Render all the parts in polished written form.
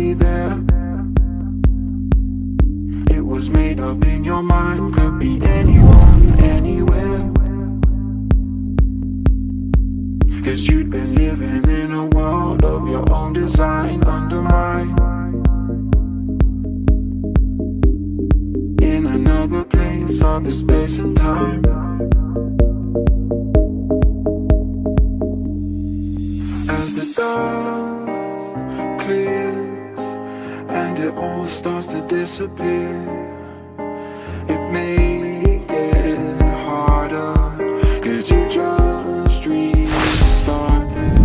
be there. It was made up in your mind, could be anyone, anywhere. 'Cause you'd been living in a world of your own design, under mine. In another place, other space and time. As the dust clears and it all starts to disappear, it may get harder, 'cause you just restarted.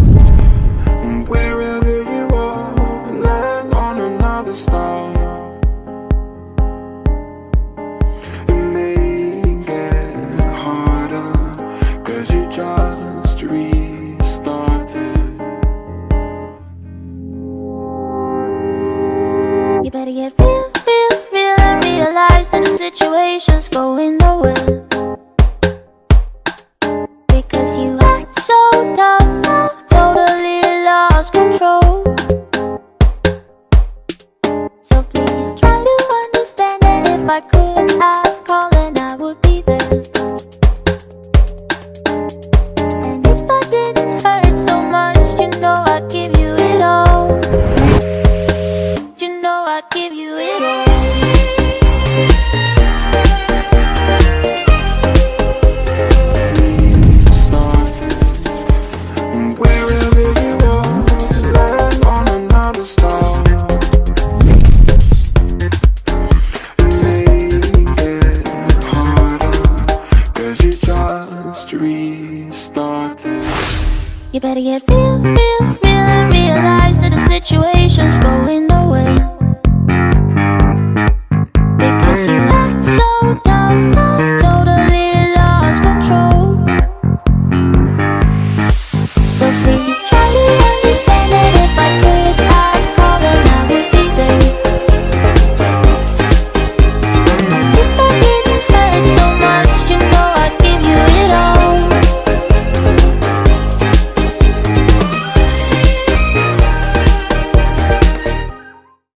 And wherever you are, land on another star. It may get harder, 'cause you just restarted. You better get real, real, real and realize that the situation's going nowhere. Because you act so tough, totally lost control. So please try to understand that if I could, I'd call and I would be there. And if I didn't hurt so much, you know I'd give you it all. You know I'd give you it all. Started, and wherever you are, land on another star. It may get harder, 'cause you just restarted. You better get real, real, real and realize that the situation's going